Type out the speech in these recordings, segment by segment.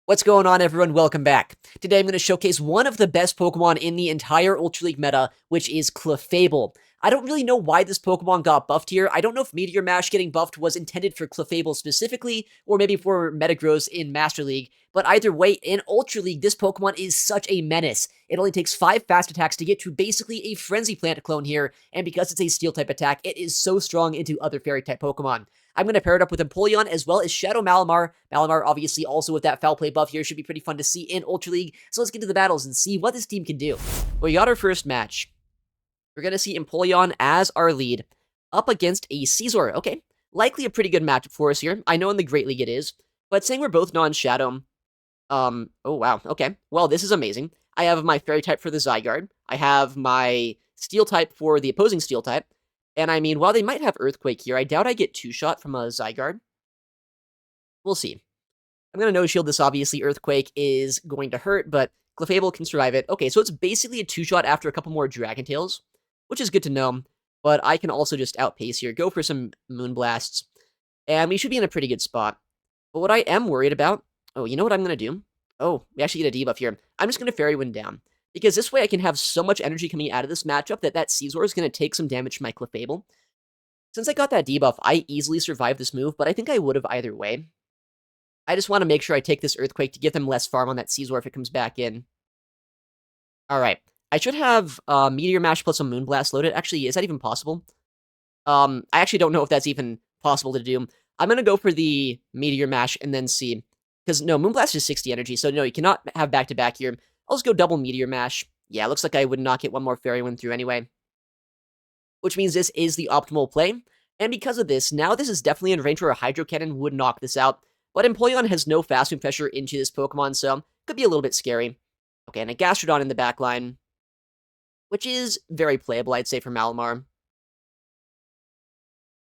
What's going on, everyone? Welcome back. Today I'm going to showcase one of the best Pokemon in the entire Ultra League meta, which is Clefable. I don't really know why this Pokemon got buffed here. I don't know if Meteor Mash getting buffed was intended for Clefable specifically, or maybe for Metagross in Master League, but either way, in Ultra League, this Pokemon is such a menace. It only takes 5 fast attacks to get to basically a Frenzy Plant clone here, and because it's a Steel-type attack, it is so strong into other Fairy-type Pokemon. I'm going to pair it up with Empoleon as well as Shadow Malamar. Malamar, obviously, also with that Foul Play buff here, should be pretty fun to see in Ultra League. So let's get to the battles and see what this team can do. We got our first match. We're going to see Empoleon as our lead up against a Scizor. Okay, likely a pretty good matchup for us here. I know in the Great League it is, but saying we're both non-Shadow, oh wow, okay. Well, this is amazing. I have my Fairy type for the Zygarde. I have my Steel type for the opposing Steel type. And I mean, while they might have Earthquake here, I doubt I get two-shot from a Zygarde. We'll see. I'm going to no-shield this, obviously. Earthquake is going to hurt, but Clefable can survive it. Okay, so it's basically a two-shot after a couple more Dragon Tails, which is good to know. But I can also just outpace here, go for some Moonblasts, and we should be in a pretty good spot. But what I am worried about... Oh, you know what I'm going to do? Oh, we actually get a debuff here. I'm just going to Fairy Wind down. Because this way I can have so much energy coming out of this matchup that Scizor is going to take some damage from my Clefable. Since I got that debuff, I easily survived this move, but I think I would have either way. I just want to make sure I take this Earthquake to give them less farm on that Scizor if it comes back in. Alright. I should have Meteor Mash plus a Moonblast loaded. Actually, is that even possible? I actually don't know if that's even possible to do. I'm going to go for the Meteor Mash and then see. Because, no, Moonblast is 60 energy, so no, you cannot have back-to-back here. I'll just go double Meteor Mash. Yeah, looks like I would not get one more Fairy Wind through anyway. Which means this is the optimal play. And because of this, now this is definitely in range where a Hydro Cannon would knock this out. But Empoleon has no fast move pressure into this Pokemon, so could be a little bit scary. Okay, and a Gastrodon in the back line, which is very playable, I'd say, for Malamar.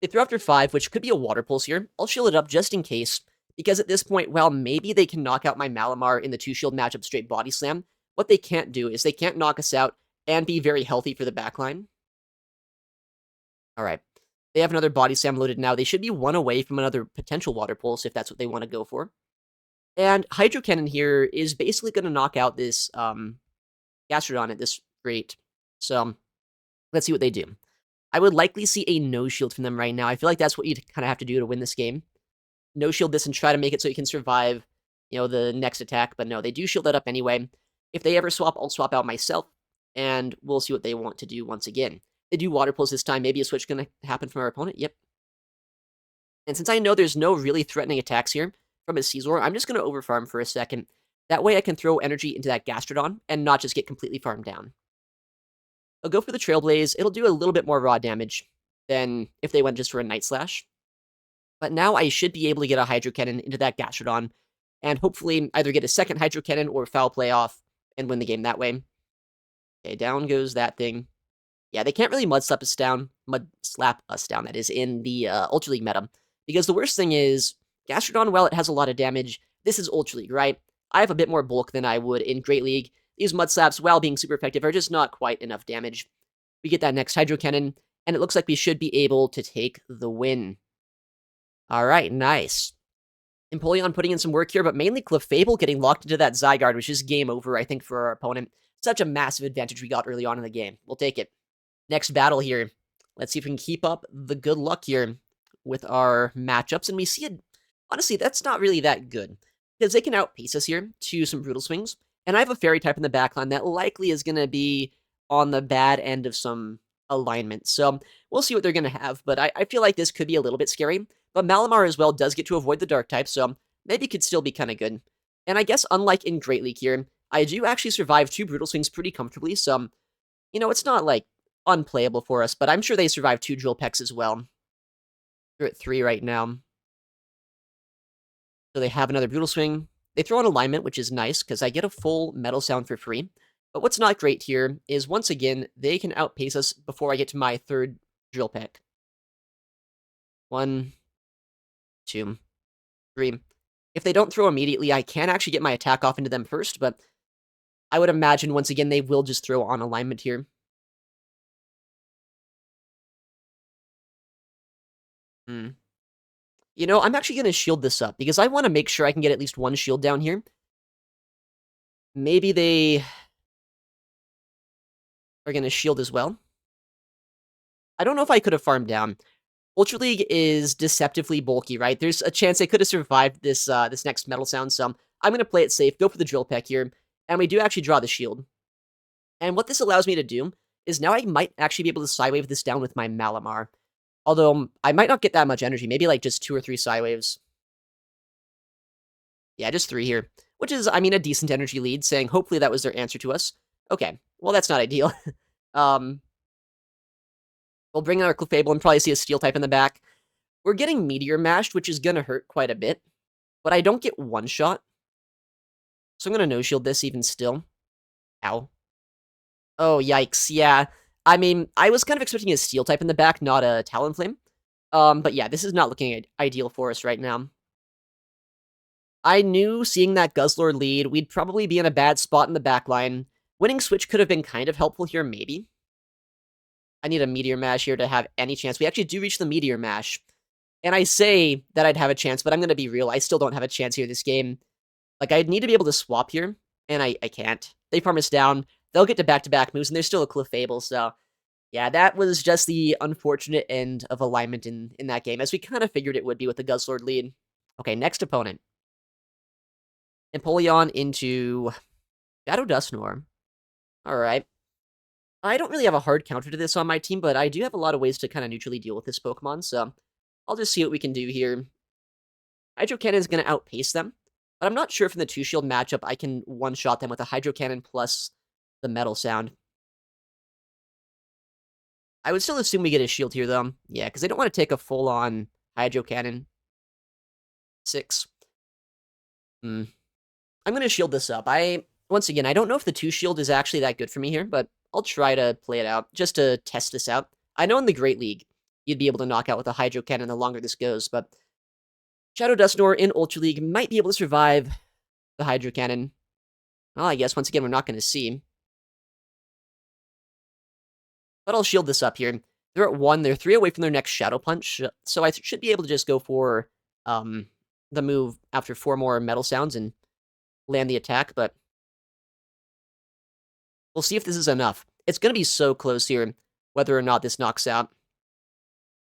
They throw after 5, which could be a Water Pulse here. I'll shield it up just in case. Because at this point, well, maybe they can knock out my Malamar in the 2-shield matchup straight Body Slam. What they can't do is they can't knock us out and be very healthy for the backline. Alright. They have another Body Slam loaded now. They should be one away from another potential Water Pulse if that's what they want to go for. And Hydro Cannon here is basically going to knock out this Gastrodon at this rate. So, let's see what they do. I would likely see a no-shield from them right now. I feel like that's what you'd kind of have to do to win this game. No-shield this and try to make it so you can survive, you know, the next attack. But no, they do shield that up anyway. If they ever swap, I'll swap out myself. And we'll see what they want to do once again. They do Water Pulse this time. Maybe a switch going to happen from our opponent. Yep. And since I know there's no really threatening attacks here from a Scizor, I'm just going to overfarm for a second. That way I can throw energy into that Gastrodon and not just get completely farmed down. I'll go for the Trailblaze. It'll do a little bit more raw damage than if they went just for a Night Slash. But now I should be able to get a Hydro Cannon into that Gastrodon, and hopefully either get a second Hydro Cannon or Foul Play off and win the game that way. Okay, down goes that thing. Yeah, they can't really Mud Slap us down, that is, in the Ultra League meta. Because the worst thing is, Gastrodon, while it has a lot of damage, this is Ultra League, right? I have a bit more bulk than I would in Great League. These Mud Slaps, while being super effective, are just not quite enough damage. We get that next Hydro Cannon, and it looks like we should be able to take the win. Alright, nice. Empoleon putting in some work here, but mainly Clefable getting locked into that Zygarde, which is game over, I think, for our opponent. Such a massive advantage we got early on in the game. We'll take it. Next battle here. Let's see if we can keep up the good luck here with our matchups. And we see it, honestly, that's not really that good. Because they can outpace us here to some Brutal Swings. And I have a Fairy type in the backline that likely is going to be on the bad end of some alignment. So we'll see what they're going to have. But I feel like this could be a little bit scary. But Malamar as well does get to avoid the Dark type, so maybe could still be kind of good. And I guess unlike in Great League here, I do actually survive 2 Brutal Swings pretty comfortably, so, you know, it's not, like, unplayable for us, but I'm sure they survive 2 Drill Pecks as well. They're at 3 right now. So they have another Brutal Swing. They throw an alignment, which is nice, because I get a full Metal Sound for free. But what's not great here is, once again, they can outpace us before I get to my 3rd Drill Peck. 1, 2, 3. If they don't throw immediately, I can actually get my attack off into them first, but I would imagine, once again, they will just throw on alignment here. You know, I'm actually going to shield this up, because I want to make sure I can get at least one shield down here, Maybe they are going to shield as well. I don't know if I could have farmed down. Ultra League is deceptively bulky, right? There's a chance I could have survived this next metal sound, so I'm going to play it safe, go for the drill peck here, and we do actually draw the shield. And what this allows me to do is now I might actually be able to Psywave this down with my Malamar. Although, I might not get that much energy, maybe like just 2 or 3 Psywaves. Yeah, just 3 here. Which is, I mean, a decent energy lead, saying hopefully that was their answer to us. Okay, well that's not ideal. We'll bring in our Clefable and probably see a Steel type in the back. We're getting Meteor Mashed, which is gonna hurt quite a bit. But I don't get one shot. So I'm gonna no-shield this even still. Ow. Oh, yikes, yeah. I mean, I was kind of expecting a Steel type in the back, not a Talonflame. But yeah, this is not looking ideal for us right now. I knew seeing that Guzzlord lead, we'd probably be in a bad spot in the backline. Winning Switch could have been kind of helpful here, maybe. I need a Meteor Mash here to have any chance. We actually do reach the Meteor Mash. And I say that I'd have a chance, but I'm going to be real. I still don't have a chance here this game. Like, I'd need to be able to swap here, and I can't. They farm us down. They'll get to back-to-back moves, and there's still a Clefable, so... Yeah, that was just the unfortunate end of alignment in that game, as we kind of figured it would be with the Guzzlord lead. Okay, next opponent. Empoleon into Shadow Dusknoir. Alright. I don't really have a hard counter to this on my team, but I do have a lot of ways to kind of neutrally deal with this Pokemon, so I'll just see what we can do here. Hydro Cannon is going to outpace them, but I'm not sure if in the 2-shield matchup I can one-shot them with a Hydro Cannon plus the Metal Sound. I would still assume we get a shield here, though. Yeah, because I don't want to take a full-on Hydro Cannon. 6. I'm going to shield this up. Once again, I don't know if the 2-shield is actually that good for me here, but I'll try to play it out, just to test this out. I know in the Great League, you'd be able to knock out with a Hydro Cannon the longer this goes, but Shadow Dusknoir in Ultra League might be able to survive the Hydro Cannon. Well, I guess, once again, we're not going to see. But I'll shield this up here. They're at 1. They're 3 away from their next Shadow Punch, so I should be able to just go for the move after 4 more Metal Sounds and land the attack, but we'll see if this is enough. It's going to be so close here, whether or not this knocks out.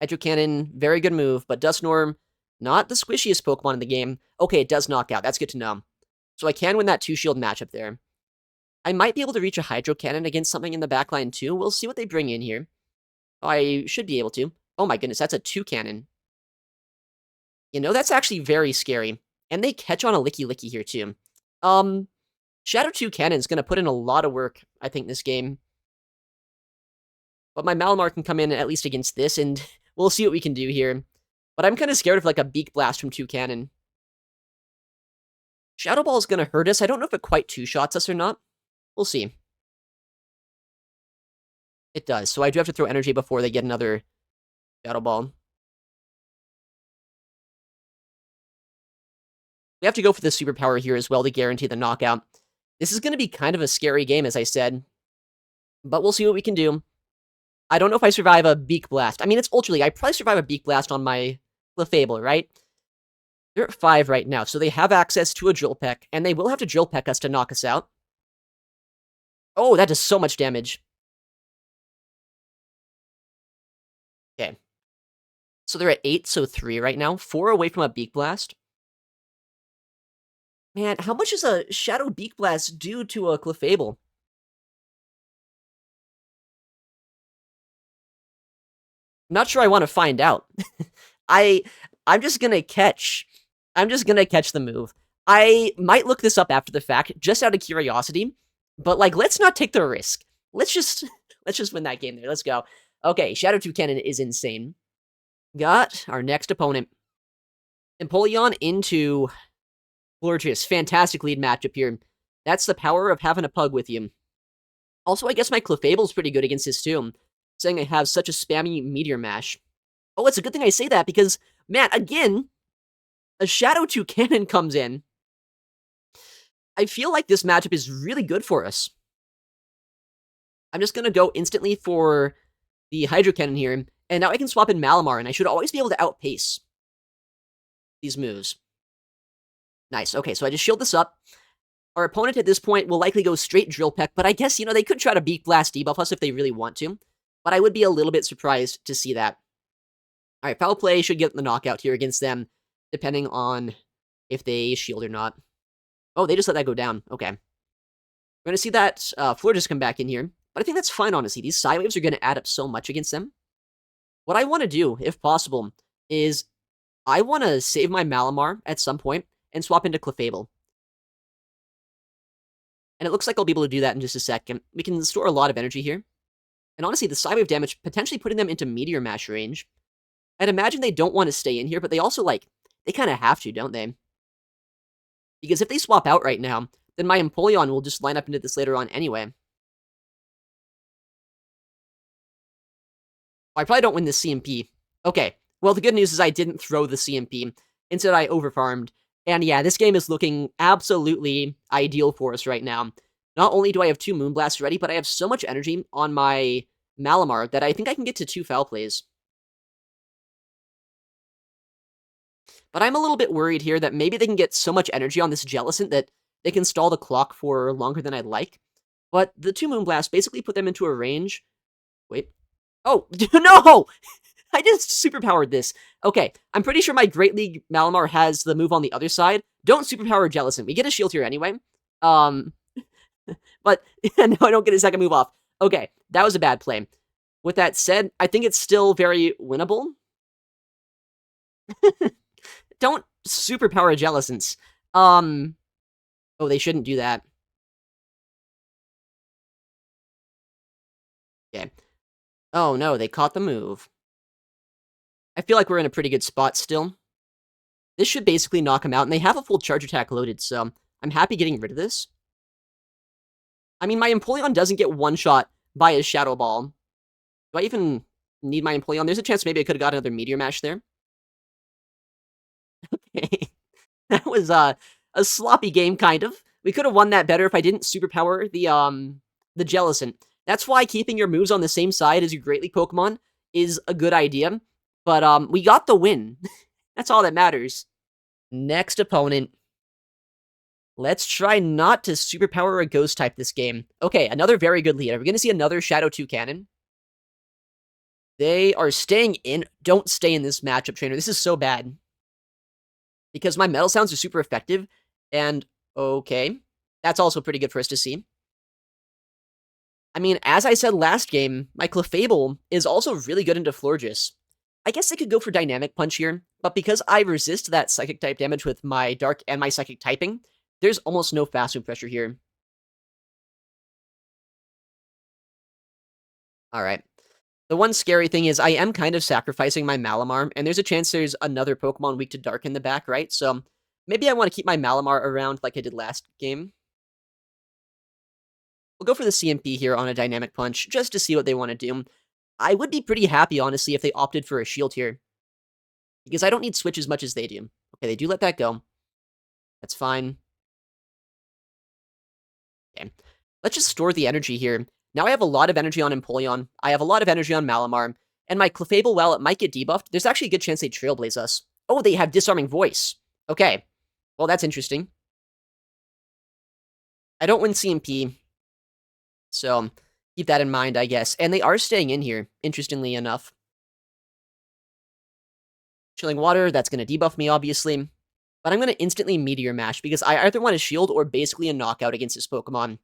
Hydro Cannon, very good move, but Dusknoir, not the squishiest Pokemon in the game. Okay, it does knock out. That's good to know. So I can win that 2-shield matchup there. I might be able to reach a Hydro Cannon against something in the backline too. We'll see what they bring in here. I should be able to. Oh my goodness, that's a 2-cannon. You know, that's actually very scary. And they catch on a Licky Licky here too. Shadow 2-cannon is going to put in a lot of work, I think, this game. But my Malamar can come in at least against this, and we'll see what we can do here. But I'm kind of scared of, like, a Beak Blast from 2-cannon. Shadow Ball is going to hurt us. I don't know if it quite 2-shots us or not. We'll see. It does, so I do have to throw energy before they get another Shadow Ball. We have to go for the superpower here as well to guarantee the knockout. This is going to be kind of a scary game, as I said. But we'll see what we can do. I don't know if I survive a Beak Blast. I mean, it's Ultra League. I probably survive a Beak Blast on my Clefable, right? They're at 5 right now, so they have access to a Drill Peck, and they will have to Drill Peck us to knock us out. Oh, that does so much damage. Okay. So they're at 8, so 3 right now. 4 away from a Beak Blast. Man, how much does a Shadow Beak Blast do to a Clefable? I'm not sure I want to find out. I'm just gonna catch the move. I might look this up after the fact, just out of curiosity. But, like, let's not take the risk. Let's just win that game there. Let's go. Okay, Shadow 2-cannon is insane. Got our next opponent. Empoleon into Florges. Fantastic lead matchup here. That's the power of having a pug with you. Also, I guess my Clefable's pretty good against this too, saying I have such a spammy Meteor Mash. Oh, it's a good thing I say that because, man, again, a Shadow 2-cannon comes in. I feel like this matchup is really good for us. I'm just going to go instantly for the Hydro Cannon here, and now I can swap in Malamar, and I should always be able to outpace these moves. Nice. Okay, so I just shield this up. Our opponent at this point will likely go straight Drill Peck, but I guess, they could try to Beak Blast debuff us if they really want to. But I would be a little bit surprised to see that. Alright, Foul Play should get the knockout here against them, depending on if they shield or not. Oh, they just let that go down. Okay. We're going to see that Floor just come back in here. But I think that's fine, honestly. These side waves are going to add up so much against them. What I want to do, if possible, is I want to save my Malamar at some point and swap into Clefable. And it looks like I'll be able to do that in just a second. We can store a lot of energy here. And honestly, the side wave damage, potentially putting them into Meteor Mash range. I'd imagine they don't want to stay in here, but they also, they kind of have to, don't they? Because if they swap out right now, then my Empoleon will just line up into this later on anyway. I probably don't win this CMP. Okay, well, the good news is I didn't throw the CMP. Instead, I overfarmed. And yeah, this game is looking absolutely ideal for us right now. Not only do I have 2 Moonblasts ready, but I have so much energy on my Malamar that I think I can get to 2 Foul Plays. But I'm a little bit worried here that maybe they can get so much energy on this Jellicent that they can stall the clock for longer than I'd like. But the 2 Moonblasts basically put them into a range. Wait. Oh, no! I just superpowered this. Okay, I'm pretty sure my Great League Malamar has the move on the other side. Don't superpower Jellicent. We get a shield here anyway. But no, I don't get a second move off. Okay, that was a bad play. With that said, I think it's still very winnable. Don't superpower Jellicents. Oh, they shouldn't do that. Okay. Oh no, they caught the move. I feel like we're in a pretty good spot still. This should basically knock him out, and they have a full charge attack loaded, so I'm happy getting rid of this. I mean, my Empoleon doesn't get one-shot by his Shadow Ball. Do I even need my Empoleon? There's a chance maybe I could have got another Meteor Mash there. Okay. That was a sloppy game, kind of. We could have won that better if I didn't superpower the Jellicent. That's why keeping your moves on the same side as your Great League Pokemon is a good idea. But we got the win. That's all that matters. Next opponent. Let's try not to superpower a Ghost type this game. Okay, another very good lead. Are we going to see another Shadow 2 Cannon? They are staying in. Don't stay in this matchup, trainer. This is so bad. Because my Metal Sounds are super effective. And, okay. That's also pretty good for us to see. I mean, as I said last game, my Clefable is also really good into Florges. I guess I could go for Dynamic Punch here, but because I resist that Psychic type damage with my Dark and my Psychic typing, there's almost no fast move pressure here. Alright. The one scary thing is I am kind of sacrificing my Malamar, and there's a chance there's another Pokemon weak to Dark in the back, right? So maybe I want to keep my Malamar around like I did last game. We'll go for the CMP here on a Dynamic Punch, just to see what they want to do. I would be pretty happy, honestly, if they opted for a shield here. Because I don't need Switch as much as they do. Okay, they do let that go. That's fine. Okay. Let's just store the energy here. Now I have a lot of energy on Empoleon. I have a lot of energy on Malamar. And my Clefable, while it might get debuffed, there's actually a good chance they Trailblaze us. Oh, they have Disarming Voice. Okay. Well, that's interesting. I don't win CMP. So keep that in mind, I guess. And they are staying in here, interestingly enough. Chilling Water, that's going to debuff me, obviously. But I'm going to instantly Meteor Mash, because I either want a shield or basically a knockout against this Pokemon.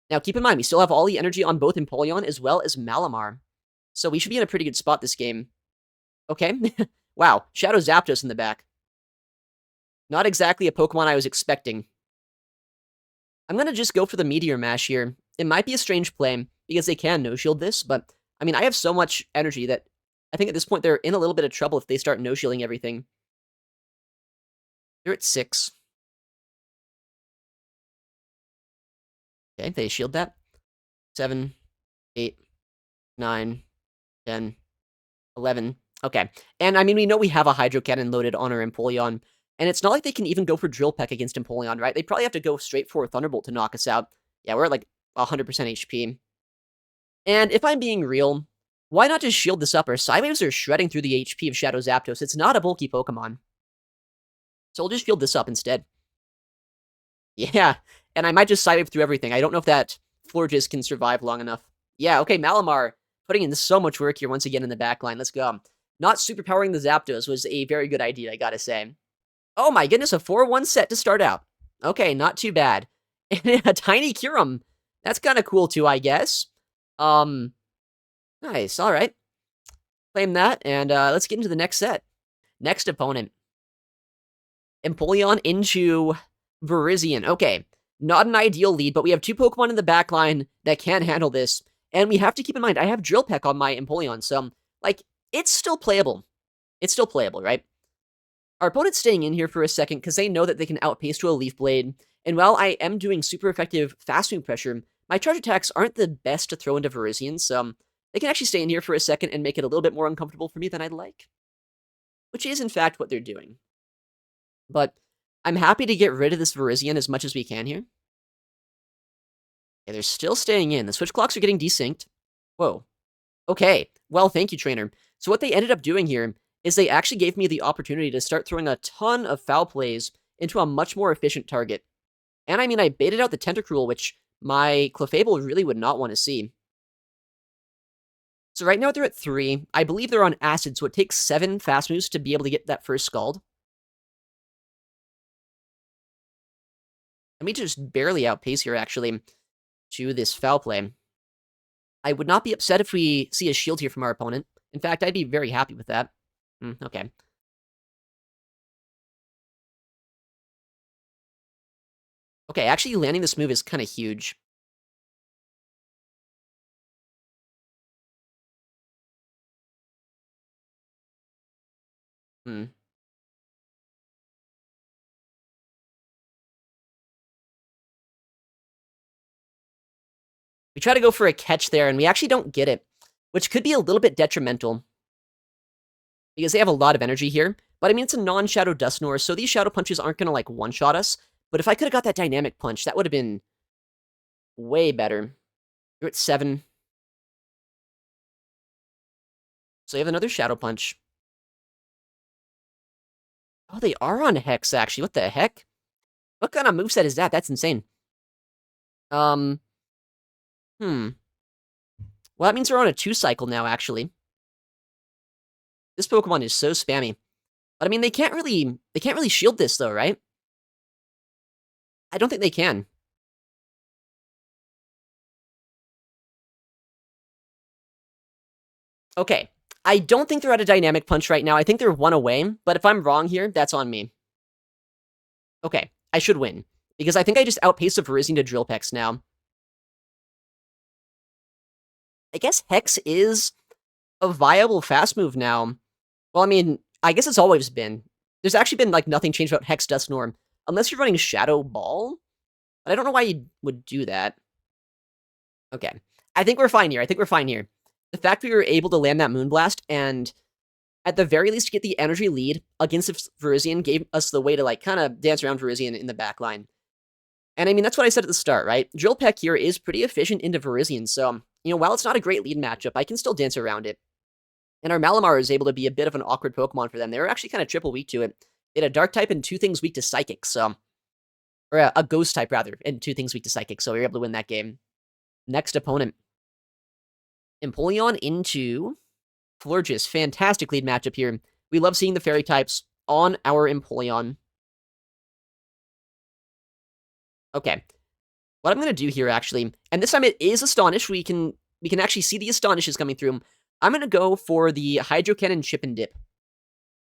Now, keep in mind, we still have all the energy on both Empoleon as well as Malamar. So we should be in a pretty good spot this game. Okay. Wow, Shadow Zapdos in the back. Not exactly a Pokemon I was expecting. I'm going to just go for the Meteor Mash here. It might be a strange play, because they can no-shield this, but, I mean, I have so much energy that I think at this point they're in a little bit of trouble if they start no-shielding everything. They're at 6. Okay, they shield that. 7, 8, 9, 10, 11. Okay, and I mean, we know we have a Hydro Cannon loaded on our Empoleon, and it's not like they can even go for Drill Peck against Empoleon, right? They probably have to go straight for a Thunderbolt to knock us out. Yeah, we're at like 100% HP. And if I'm being real, why not just shield this up? Our Psywaves are shredding through the HP of Shadow Zapdos. It's not a bulky Pokemon. So we'll just shield this up instead. Yeah, and I might just side through everything. I don't know if that Florges can survive long enough. Yeah, okay, Malamar putting in so much work here once again in the back line. Let's go. Not superpowering the Zapdos was a very good idea, I gotta say. Oh my goodness, a 4-1 set to start out. Okay, not too bad. And a tiny Kyurem. That's kind of cool too, I guess. Nice, alright. Claim that, and let's get into the next set. Next opponent. Empoleon into Virizion. Okay, not an ideal lead, but we have two Pokemon in the back line that can handle this. And we have to keep in mind, I have Drill Peck on my Empoleon, so, like, it's still playable. It's still playable, right? Our opponent's staying in here for a second because they know that they can outpace to a Leaf Blade. And while I am doing super effective fast move pressure, my charge attacks aren't the best to throw into Virizion, so they can actually stay in here for a second and make it a little bit more uncomfortable for me than I'd like. Which is, in fact, what they're doing. But I'm happy to get rid of this Virizion as much as we can here. Okay, they're still staying in. The switch clocks are getting desynced. Whoa. Okay. Well, thank you, trainer. So what they ended up doing here is they actually gave me the opportunity to start throwing a ton of foul plays into a much more efficient target. And I mean, I baited out the Tentacruel, which my Clefable really would not want to see. So right now they're at 3. I believe they're on Acid, so it takes 7 fast moves to be able to get that first Scald. Let me just barely outpace here, actually, to this foul play. I would not be upset if we see a shield here from our opponent. In fact, I'd be very happy with that. Okay. Okay, actually landing this move is kind of huge. We try to go for a catch there, and we actually don't get it, which could be a little bit detrimental. Because they have a lot of energy here. But I mean, it's a non-Shadow Dusknoir, so these Shadow Punches aren't going to, like, one-shot us. But if I could have got that Dynamic Punch, that would have been way better. You're at 7. So you have another Shadow Punch. Oh, they are on Hex, actually. What the heck? What kind of moveset is that? That's insane. Well, that means they're on a 2-cycle now, actually. This Pokemon is so spammy. But I mean, they can't really shield this, though, right? I don't think they can. Okay. I don't think they're at a Dynamic Punch right now. I think they're 1 away, but if I'm wrong here, that's on me. Okay, I should win. Because I think I just outpaced the Virizion to Drill Pecks now. I guess Hex is a viable fast move now. Well, I mean, I guess it's always been. There's actually been, like, nothing changed about Hex Dusknoir. Unless you're running Shadow Ball. But I don't know why you would do that. Okay. I think we're fine here. The fact we were able to land that Moonblast and at the very least get the energy lead against Virizion gave us the way to, like, kind of dance around Virizion in the back line. And I mean, that's what I said at the start, right? Drill Peck here is pretty efficient into Virizion, so, you know, while it's not a great lead matchup, I can still dance around it. And our Malamar is able to be a bit of an awkward Pokemon for them. They were actually kind of triple weak to it. They had a Dark type and 2 things weak to Psychic, so... Or a Ghost type, rather, and 2 things weak to Psychic, so we were able to win that game. Next opponent. Empoleon into Florges. Fantastic lead matchup here. We love seeing the Fairy types on our Empoleon. Okay. What I'm going to do here, actually, and this time it is Astonish. We can actually see the Astonishes coming through. I'm going to go for the Hydro Cannon Chip and Dip.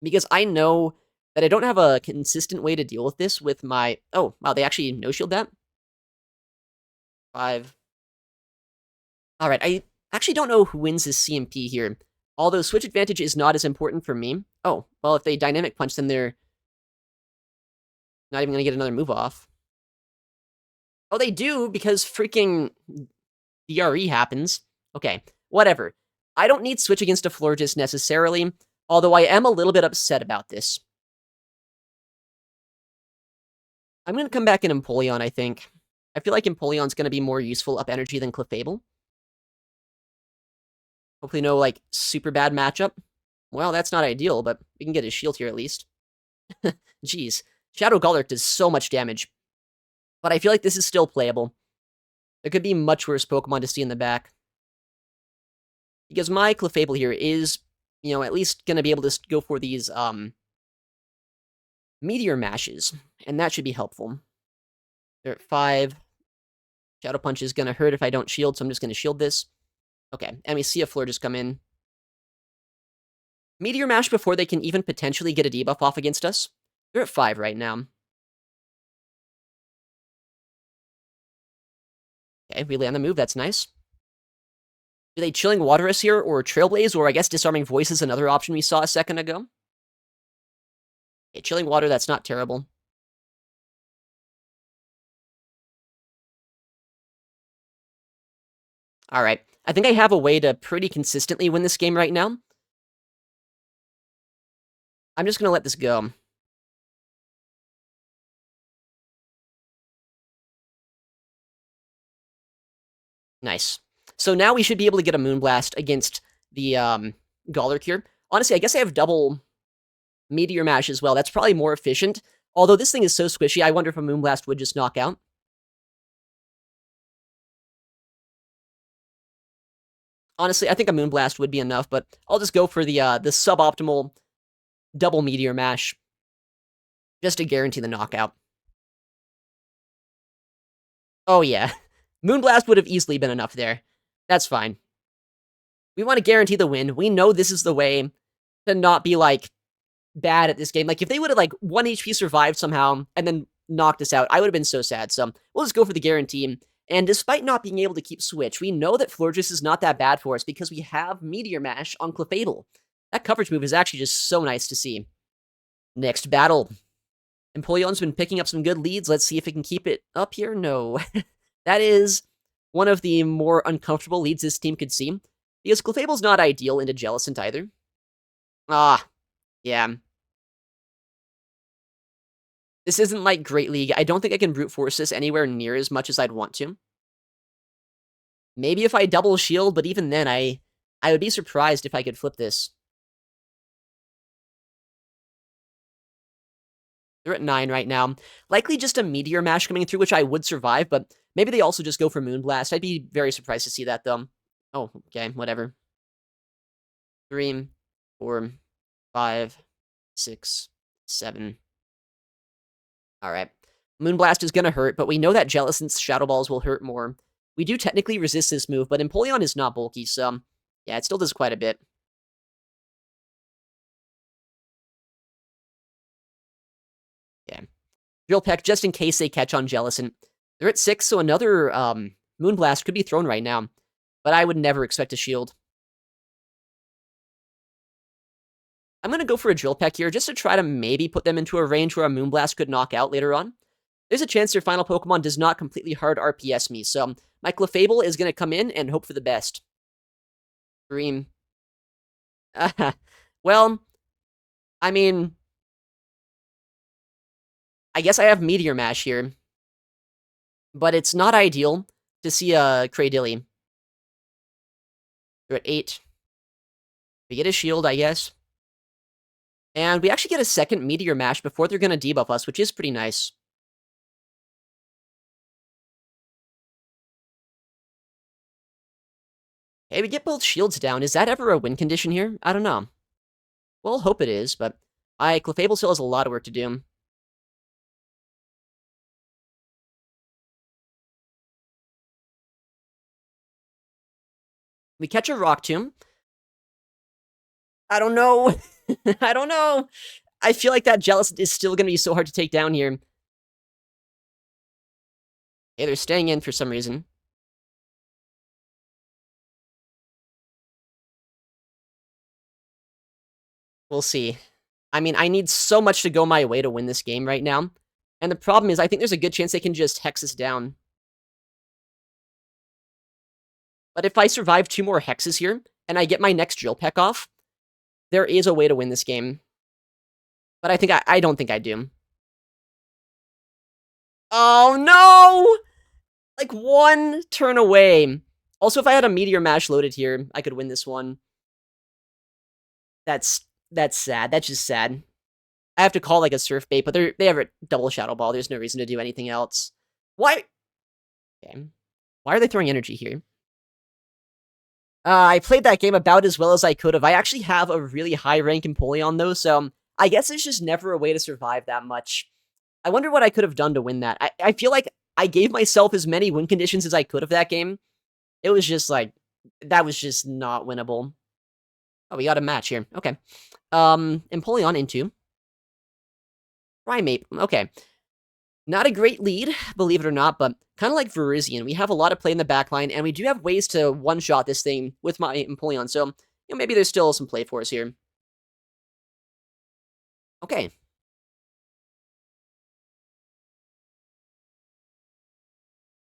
Because I know that I don't have a consistent way to deal with this with my... Oh, wow, they actually no-shield that? 5. Alright, I actually don't know who wins this CMP here. Although Switch Advantage is not as important for me. Oh, well, if they Dynamic Punch, then they're not even going to get another move off. Oh, they do, because freaking DRE happens. Okay, whatever. I don't need Switch against a Florges necessarily, although I am a little bit upset about this. I'm going to come back in Empoleon, I think. I feel like Empoleon's going to be more useful up energy than Clefable. Hopefully no, like, super bad matchup. Well, that's not ideal, but we can get his shield here at least. Jeez. Shadow Golurk does so much damage. But I feel like this is still playable. There could be much worse Pokemon to see in the back. Because my Clefable here is, at least going to be able to go for these, Meteor Mashes. And that should be helpful. They're at 5. Shadow Punch is going to hurt if I don't shield, so I'm just going to shield this. Okay, and we see a Fleur just come in. Meteor Mash before they can even potentially get a debuff off against us. They're at 5 right now. Okay, we land the move, that's nice. Do they Chilling Water us here, or Trailblaze, or I guess Disarming Voice is another option we saw a second ago? Okay, Chilling Water, that's not terrible. Alright, I think I have a way to pretty consistently win this game right now. I'm just gonna let this go. Nice. So now we should be able to get a Moonblast against the Golurk here. Honestly, I guess I have double Meteor Mash as well. That's probably more efficient. Although this thing is so squishy, I wonder if a Moonblast would just knock out. Honestly, I think a Moonblast would be enough, but I'll just go for the suboptimal double Meteor Mash just to guarantee the knockout. Oh yeah, Moonblast would have easily been enough there. That's fine. We want to guarantee the win. We know this is the way to not be, like, bad at this game. Like, if they would have, like, 1 HP survived somehow and then knocked us out, I would have been so sad. So we'll just go for the guarantee. And despite not being able to keep Switch, we know that Florges is not that bad for us because we have Meteor Mash on Clefable. That coverage move is actually just so nice to see. Next battle. Empoleon's been picking up some good leads. Let's see if it can keep it up here. No. That is one of the more uncomfortable leads this team could see. Because Clefable's not ideal into Jellicent either. Ah, yeah. This isn't like Great League. I don't think I can brute force this anywhere near as much as I'd want to. Maybe if I double shield, but even then, I would be surprised if I could flip this. They're at 9 right now. Likely just a Meteor Mash coming through, which I would survive, but maybe they also just go for Moonblast. I'd be very surprised to see that, though. Oh, okay, whatever. 3, 4, 5, 6, 7. Alright. Moonblast is gonna hurt, but we know that Jellicent's Shadow Balls will hurt more. We do technically resist this move, but Empoleon is not bulky, so yeah, it still does quite a bit. Yeah. Drill Peck, just in case they catch on Jellicent. They're at 6, so another Moonblast could be thrown right now, but I would never expect a shield. I'm going to go for a Drill Peck here, just to try to maybe put them into a range where a Moonblast could knock out later on. There's a chance their final Pokemon does not completely hard RPS me, so my Clefable is going to come in and hope for the best. Dream. Well, I mean, I guess I have Meteor Mash here, but it's not ideal to see a Cradilly. They're at 8. We get a shield, I guess. And we actually get a second Meteor Mash before they're going to debuff us, which is pretty nice. Hey, we get both shields down. Is that ever a win condition here? I don't know. Well, hope it is, but Clefable still has a lot of work to do. We catch a Rock Tomb. I don't know. I don't know. I feel like that Jellicent is still going to be so hard to take down here. Hey, they're staying in for some reason. We'll see. I mean, I need so much to go my way to win this game right now. And the problem is, I think there's a good chance they can just hex us down. But if I survive 2 more hexes here, and I get my next Drill Peck off, there is a way to win this game. But I don't think I do. Oh, no! Like, 1 turn away. Also, if I had a Meteor Mash loaded here, I could win this one. That's sad. That's just sad. I have to call, like, a Surf Bait, but they have a double Shadow Ball. There's no reason to do anything else. Why? Okay. Why are they throwing energy here? I played that game about as well as I could have. I actually have a really high rank Empoleon though, so I guess it's just never a way to survive that much. I wonder what I could have done to win that. I feel like I gave myself as many win conditions as I could of that game. It was just like, that was just not winnable. Oh, we got a match here. Okay. Empoleon into Primeape. Okay. Not a great lead, believe it or not, but kind of like Virizion, we have a lot of play in the backline, and we do have ways to one-shot this thing with my Empoleon, so maybe there's still some play for us here. Okay.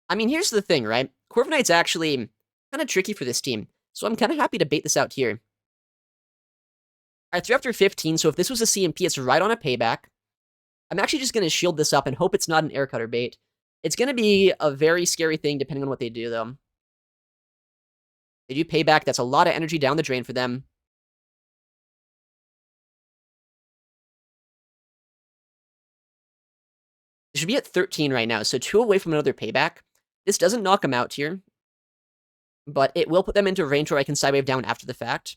I mean, here's the thing, right? Corviknight's actually kind of tricky for this team, so I'm kind of happy to bait this out here. Alright, 3 after 15, so if this was a CMP, it's right on a payback. I'm actually just going to shield this up and hope it's not an air cutter bait. It's going to be a very scary thing depending on what they do, though. They do payback. That's a lot of energy down the drain for them. They should be at 13 right now, so 2 away from another payback. This doesn't knock them out here, but it will put them into range where I can sidewave down after the fact.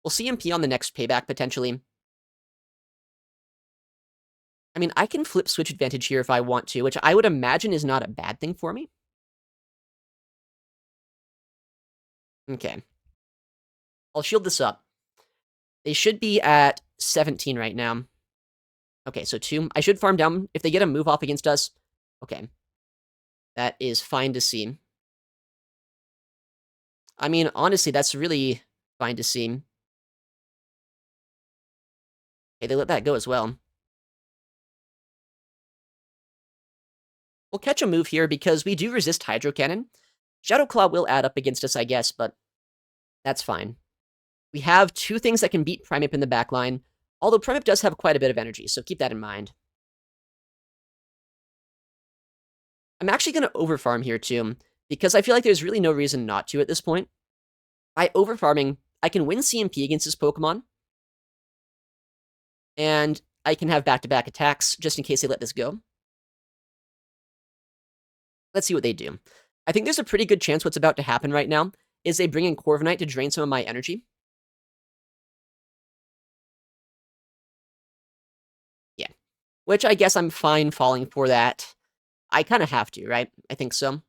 We'll see MP on the next payback, potentially. I mean, I can flip switch advantage here if I want to, which I would imagine is not a bad thing for me. Okay. I'll shield this up. They should be at 17 right now. Okay, so 2. I should farm down if they get a move off against us. Okay. That is fine to see. I mean, honestly, that's really fine to see. Okay, they let that go as well. We'll catch a move here because we do resist Hydro Cannon. Shadow Claw will add up against us, I guess, but that's fine. We have 2 things that can beat Primeape in the backline, although Primeape does have quite a bit of energy, so keep that in mind. I'm actually going to overfarm here, too, because I feel like there's really no reason not to at this point. By overfarming, I can win CMP against this Pokemon, and I can have back-to-back attacks just in case they let this go. Let's see what they do. I think there's a pretty good chance what's about to happen right now is they bring in Corviknight to drain some of my energy. Yeah. Which I guess I'm fine falling for that. I kind of have to, right? I think so.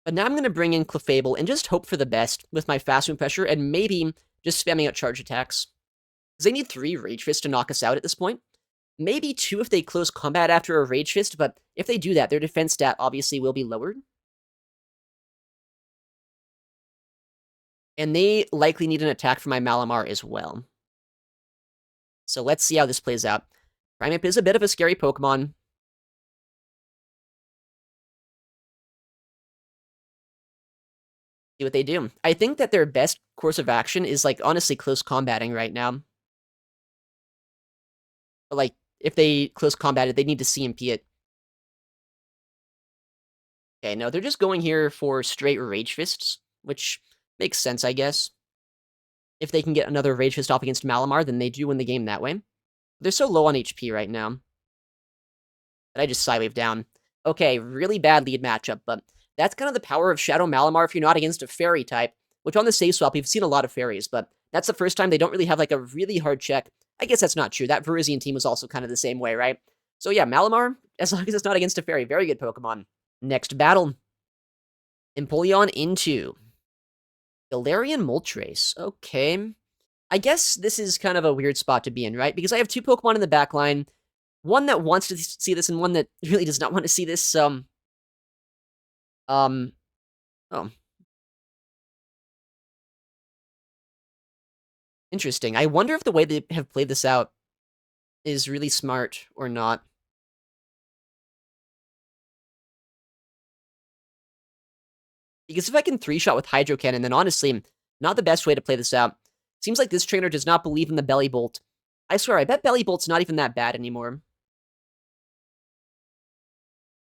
But now I'm going to bring in Clefable and just hope for the best with my fast move pressure and maybe just spamming out charge attacks. Because they need 3 Rage Fists to knock us out at this point. Maybe 2 if they close combat after a Rage Fist, but if they do that, their defense stat obviously will be lowered. And they likely need an attack from my Malamar as well. So let's see how this plays out. Primeape is a bit of a scary Pokemon. See what they do. I think that their best course of action is, like, honestly close combating right now. But, like, if they close combated, they need to CMP it. Okay, no, they're just going here for straight Rage Fists, which makes sense, I guess. If they can get another Rage Fist off against Malamar, then they do win the game that way. They're so low on HP right now that I just Psywave down. Okay, really bad lead matchup, but that's kind of the power of Shadow Malamar if you're not against a Fairy type, which on the safe swap, we've seen a lot of Fairies, but that's the first time they don't really have, like, a really hard check. I guess that's not true. That Virizion team was also kind of the same way, right? So yeah, Malamar, as long as it's not against a Fairy, very good Pokemon. Next battle. Empoleon into Galarian Moltres. Okay. I guess this is kind of a weird spot to be in, right? Because I have 2 Pokemon in the backline. One that wants to see this and one that really does not want to see this. Oh. Interesting. I wonder if the way they have played this out is really smart or not. Because if I can 3-shot with Hydro Cannon, then honestly, not the best way to play this out. Seems like this trainer does not believe in the Belly Bolt. I swear, I bet Belly Bolt's not even that bad anymore.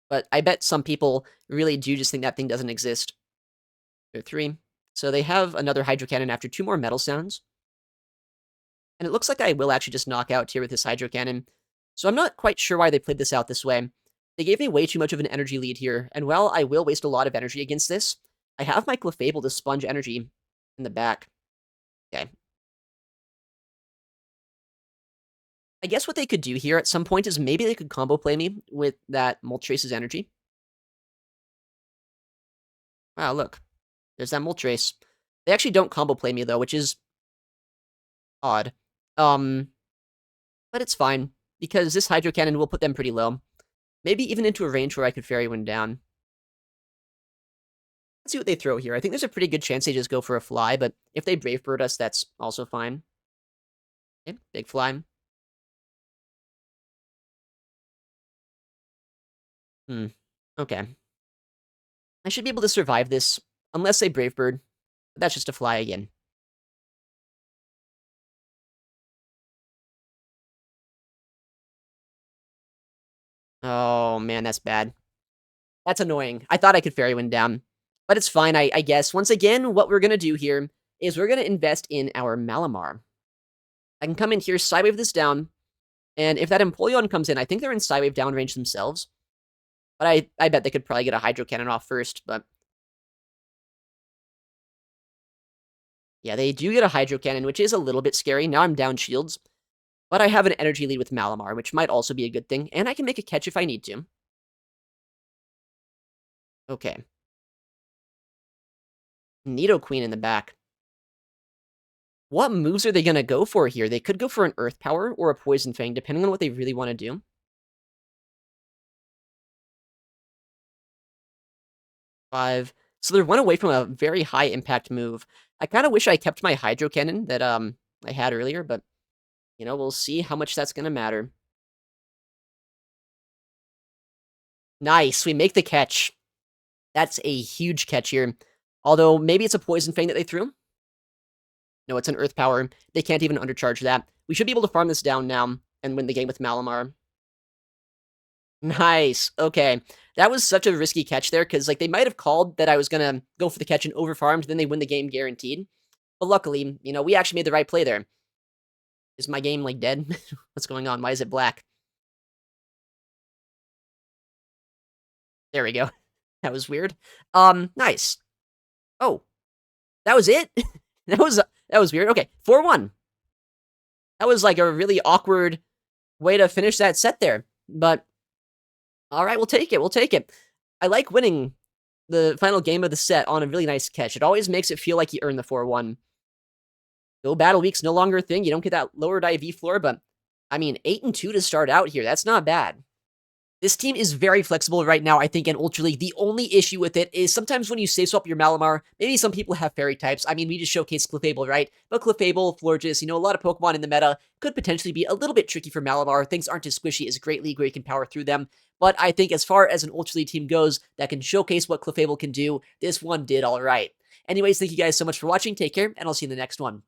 But I bet some people really do just think that thing doesn't exist. They're 3. So they have another Hydro Cannon after 2 more Metal Sounds. And it looks like I will actually just knock out here with this Hydro Cannon. So I'm not quite sure why they played this out this way. They gave me way too much of an energy lead here, and while I will waste a lot of energy against this, I have my Clefable to sponge energy in the back. Okay. I guess what they could do here at some point is maybe they could combo play me with that Moltres' energy. Wow, look. There's that Moltres. They actually don't combo play me, though, which is odd. Um, but it's fine, because this Hydro Cannon will put them pretty low. Maybe even into a range where I could Fairy Wind down. Let's see what they throw here. I think there's a pretty good chance they just go for a Fly, but if they Brave Bird us, that's also fine. Okay, big Fly. Okay. I should be able to survive this, unless they Brave Bird. But that's just a Fly again. Oh, man, that's bad. That's annoying. I thought I could Fairy Wind down. But it's fine, I guess. Once again, what we're going to do here is we're going to invest in our Malamar. I can come in here, Psywave this down, and if that Empoleon comes in, I think they're in Psywave down range themselves. But I bet they could probably get a Hydro Cannon off first, but... yeah, they do get a Hydro Cannon, which is a little bit scary. Now I'm down shields. But I have an energy lead with Malamar, which might also be a good thing, and I can make a catch if I need to. Okay. Nidoqueen in the back. What moves are they going to go for here? They could go for an Earth Power or a Poison Fang, depending on what they really want to do. 5. So they're one away from a very high impact move. I kind of wish I kept my Hydro Cannon that I had earlier, but, you know, we'll see how much that's going to matter. Nice, we make the catch. That's a huge catch here. Although, maybe it's a Poison Fang that they threw? No, it's an Earth Power. They can't even undercharge that. We should be able to farm this down now and win the game with Malamar. Nice. Okay. That was such a risky catch there, because like they might have called that I was gonna go for the catch and overfarmed, then they win the game guaranteed. But luckily, you know, we actually made the right play there. Is my game like dead? What's going on? Why is it black? There we go. That was weird. Nice. Oh, that was it? that was weird. Okay, 4-1. That was like a really awkward way to finish that set there. But all right, we'll take it. We'll take it. I like winning the final game of the set on a really nice catch. It always makes it feel like you earned the 4-1. Go Battle Week's no longer a thing. You don't get that lowered IV floor, but I mean, 8-2 to start out here. That's not bad. This team is very flexible right now, I think, in Ultra League. The only issue with it is sometimes when you save swap your Malamar, maybe some people have fairy types. I mean, we just showcased Clefable, right? But Clefable, Florges, you know, a lot of Pokemon in the meta could potentially be a little bit tricky for Malamar. Things aren't as squishy as Great League where you can power through them. But I think as far as an Ultra League team goes that can showcase what Clefable can do, this one did all right. Anyways, thank you guys so much for watching. Take care, and I'll see you in the next one.